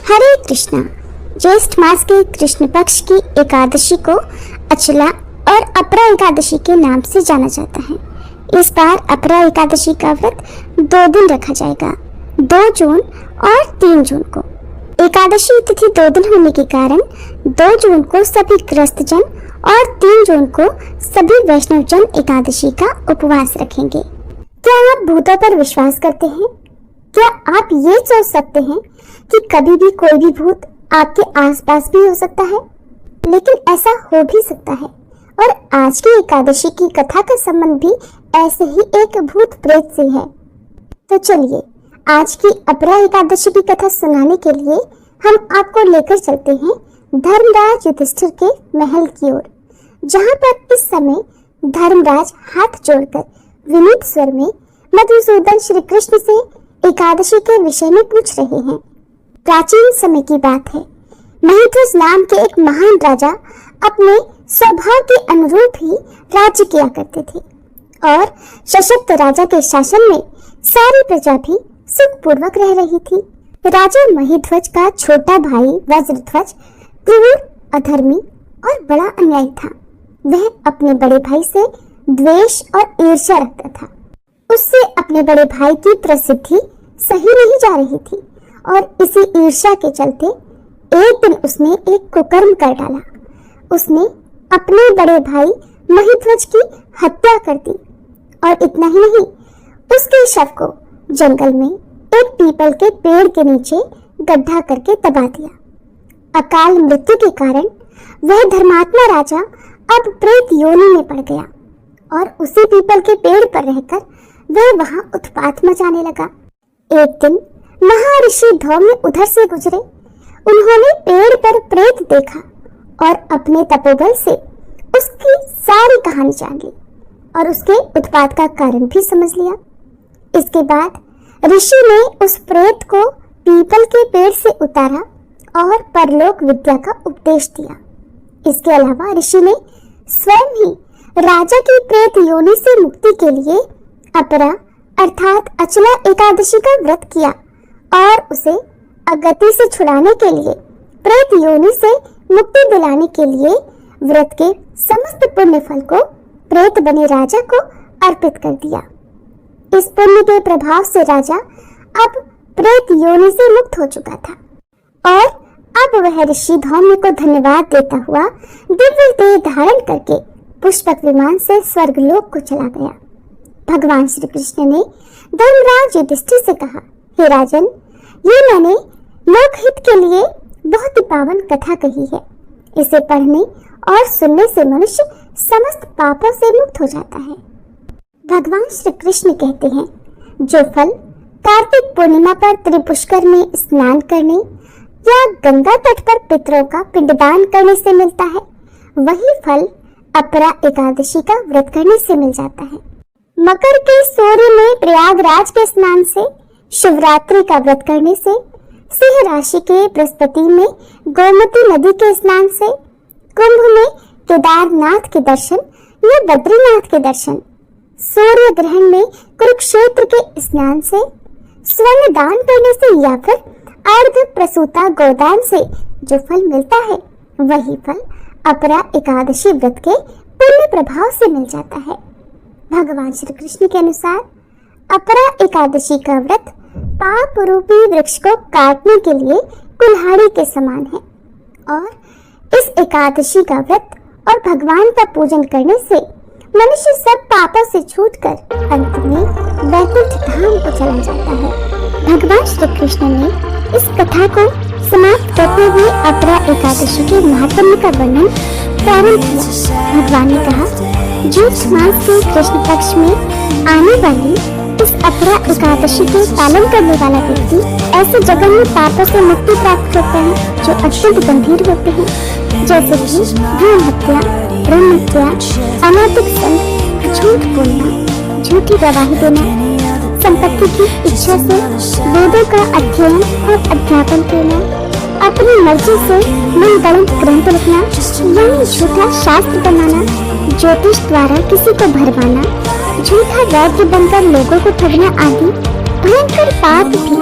हरे कृष्णा। ज्येष्ठ मास के कृष्ण पक्ष की एकादशी को अचला और अपरा एकादशी के नाम से जाना जाता है। इस बार अपरा एकादशी का व्रत 2 दिन रखा जाएगा, 2 जून और 3 जून को। एकादशी तिथि 2 दिन होने के कारण 2 जून को सभी गृहस्थ जन और 3 जून को सभी वैष्णव जन एकादशी का उपवास रखेंगे। क्या आप भूतों पर विश्वास करते हैं? क्या आप ये सोच सकते हैं कि कभी भी कोई भी भूत आपके आसपास भी हो सकता है? लेकिन ऐसा हो भी सकता है। और आज की एकादशी की कथा का संबंध भी ऐसे ही एक भूत प्रेत से है। तो चलिए आज की अपरा एकादशी की कथा सुनाने के लिए हम आपको लेकर चलते हैं धर्मराज युधिष्ठिर के महल की ओर, जहाँ पर इस समय धर्मराज हाथ जोड़कर विनीत स्वर में मधुसूदन श्री कृष्ण से एकादशी के विषय में पूछ रहे हैं। प्राचीन समय की बात है। महिध्वज नाम के एक महान राजा अपने स्वभाव के अनुरूप ही राज्य किया करते थे और सशक्त राजा के शासन में सारी प्रजा भी सुखपूर्वक रह रही थी। राजा महिध्वज का छोटा भाई वज्रध्वज क्रूर, अधर्मी और बड़ा अन्यायी था। वह अपने बड़े भाई से द्वेष और ईर्ष्या रखता था। उससे अपने बड़े भाई की प्रसिद्धि सही नहीं जा रही थी और इसी ईर्ष्या के चलते एक दिन उसने एक कुकर्म कर डाला। उसने अपने बड़े भाई महिध्वज की हत्या कर दी और इतना ही नहीं, उसके शव को जंगल में एक पीपल के पेड़ के नीचे गड्ढा करके दबा दिया। अकाल मृत्यु के कारण वह धर्मात्मा राजा अब प्रेत योनि में पड़ गया और उसी पीपल के पेड़ पर रहकर वह वहां उत्पात मचाने लगा। एक दिन महर्षि धौम्य उधर से गुजरे। उन्होंने पेड़ पर प्रेत देखा और अपने तपोबल से उसकी सारी कहानी जान ली और उसके उत्पात का कारण भी समझ लिया। इसके बाद ऋषि ने उस प्रेत को पीपल के पेड़ से उतारा और परलोक विद्या का उपदेश दिया। इसके अलावा ऋषि ने स्वयं ही राजा की प्रेत योनि से मुक्ति के लिए अपरा अर्थात अचला एकादशी का व्रत किया और उसे अगति से छुड़ाने के लिए, प्रेत योनि से मुक्ति दिलाने के लिए व्रत के समस्त पुण्य फल को प्रेत बने राजा को अर्पित कर दिया। इस पुण्य के प्रभाव से राजा अब प्रेत योनि से मुक्त हो चुका था और अब वह ऋषि धौम्य को धन्यवाद देता हुआ दिव्य देह धारण करके पुष्पक विमान से स्वर्गलोक को चला गया। भगवान श्री कृष्ण ने धर्मराज युधिष्ठिर से कहा, हे राजन, ये मैंने लोकहित के लिए बहुत ही पावन कथा कही है। इसे पढ़ने और सुनने से मनुष्य समस्त पापों से मुक्त हो जाता है। भगवान श्री कृष्ण कहते हैं, जो फल कार्तिक पूर्णिमा पर त्रिपुष्कर में स्नान करने या गंगा तट पर पितरों का पिंडदान करने से मिलता है, वही फल अपरा एकादशी का व्रत करने से मिल जाता है। मकर के सूर्य में प्रयागराज के स्नान से, शिवरात्रि का व्रत करने से, सिंह राशि के बृहस्पति में गोमती नदी के स्नान से, कुंभ में केदारनाथ के दर्शन या बद्रीनाथ के दर्शन, सूर्य ग्रहण में कुरुक्षेत्र के स्नान से, स्वर्ण दान करने से या फिर अर्ध प्रसूता गोदान से जो फल मिलता है, वही फल अपरा एकादशी व्रत के पुण्य प्रभाव से मिल जाता है। भगवान श्री कृष्ण के अनुसार अपरा एकादशी का व्रत पाप रूपी वृक्ष को काटने के लिए कुल्हाड़ी के समान है और इस एकादशी का व्रत और भगवान का पूजन करने से मनुष्य सब पापों से छूटकर अंत में वैकुंठ धाम को चला जाता है। भगवान श्री कृष्ण ने इस कथा को समाप्त करते हुए अपरा एकादशी के महात्म्य का वर्णन प्रारंभ किया। भगवान ने कहा, ज्येष्ठ मास के कृष्ण पक्ष में आने वाली इस अपरा एकादशी के पालन करने वाला व्यक्ति ऐसे जघन्य पापों से मुक्ति प्राप्त करता है जो अत्यंत गंभीर होते हैं, जैसे कि भ्रूण हत्या, ब्रह्म हत्या, अनैतिक संग, झूठ बोलना, झूठी गवाही देना, संपत्ति की इच्छा से वेदों का अध्ययन और अध्यापन करना, अपनी मर्जी से मनगढ़ंत ग्रंथ लिखना यानी झूठा शास्त्र बनाना, ज्योतिष द्वारा किसी को भरमाना, झूठा वैद्य बनकर लोगों को ठगना आदि भयंकर पाप भी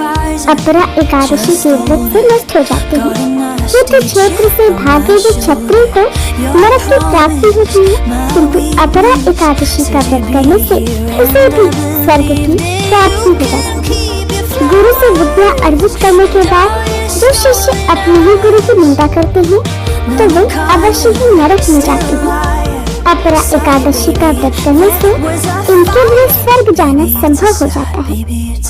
अपरा एकादशी के व्रत से नष्ट हो जाते हैं। युद्ध क्षेत्र से भागे हुए क्षत्रिय को नरक की प्राप्ति होती है, किंतु अपरा एकादशी का व्रत करने से उसे भी स्वर्ग की प्राप्ति हो जाती है। गुरु से विद्या अर्जित करने के बाद जो शिष्य अपने ही गुरु की निंदा करते हैं तो वे अवश्य ही नरक में जाते हैं। अपरा एकादशी का व्रत करने से इनके लिए स्वर्ग जाना संभव हो जाता है।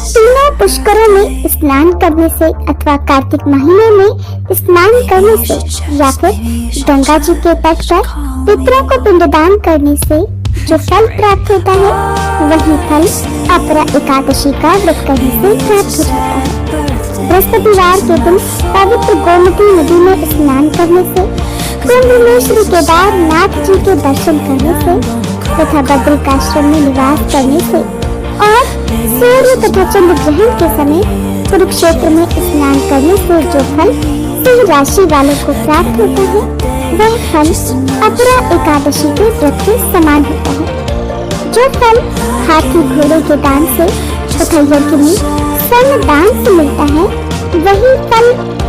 तीनों पुष्करों में स्नान करने से अथवा कार्तिक महीने में स्नान करने से या फिर गंगा जी के तट पर पितरों को पिंडदान करने से जो फल प्राप्त होता है वही फल अपरा एकादशी का व्रत करने से प्राप्त हो जाता है। बृहस्पतिवार के दिन पवित्र गोमती नदी में स्नान करने से, कुंभ में श्री केदारनाथ जी के दर्शन करने से तथा बद्रिकाश्रम में निवास करने से और सूर्य तथा चंद्र ग्रहण के समय कुरुक्षेत्र में स्नान करने से जो फल सिंह राशि वालों को प्राप्त होता है वह फल अपरा एकादशी के व्रत के समान होता है। जो फल हाथी घोड़े के दान से तथा यज्ञ में स्वर्ण दान से मिलता है वही फल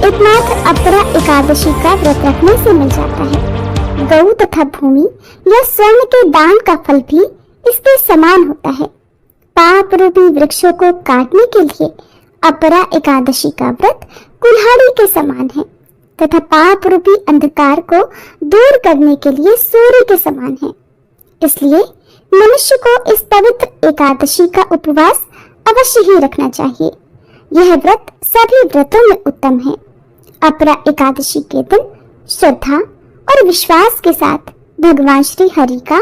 एकमात्र अपरा एकादशी का व्रत रखने से मिल जाता है। गौ तथा भूमि या स्वर्ण के दान का फल भी इसके समान होता है। पाप रूपी वृक्षों को काटने के लिए अपरा एकादशी का व्रत कुल्हाड़ी के समान है तथा पाप रूपी अंधकार को दूर करने के लिए सूर्य के समान है। इसलिए मनुष्य को इस पवित्र एकादशी का उपवास अवश्य ही रखना चाहिए। यह व्रत सभी व्रतों में उत्तम है। अपरा एकादशी के दिन श्रद्धा और विश्वास के साथ भगवान श्री हरि का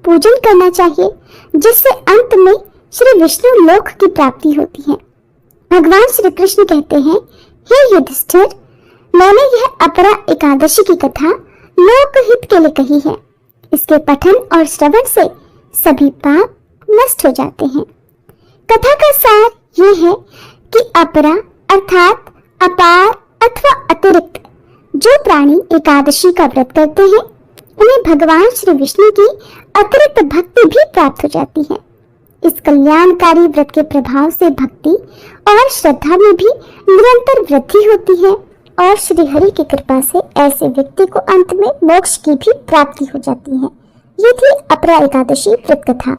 पूजन करना चाहिए, जिससे अंत में श्री विष्णु लोक की प्राप्ति होती है। भगवान श्री कृष्ण कहते हैं, हे युधिष्ठिर, मैंने यह अपरा एकादशी की कथा लोक हित के लिए कही है। इसके पठन और श्रवण से सभी पाप नष्ट हो जाते हैं। कथा का सार ये है कि अपरा अर्थात अपार अथवा अतिरिक्त जो प्राणी एकादशी का व्रत करते हैं उन्हें भगवान श्री विष्णु की अतिरिक्त भक्ति भी प्राप्त हो जाती है। इस कल्याणकारी व्रत के प्रभाव से भक्ति और श्रद्धा में भी निरंतर वृद्धि होती है और श्री हरि की कृपा से ऐसे व्यक्ति को अंत में मोक्ष की भी प्राप्ति हो जाती है। ये थी अपरा एकादशी व्रत कथा।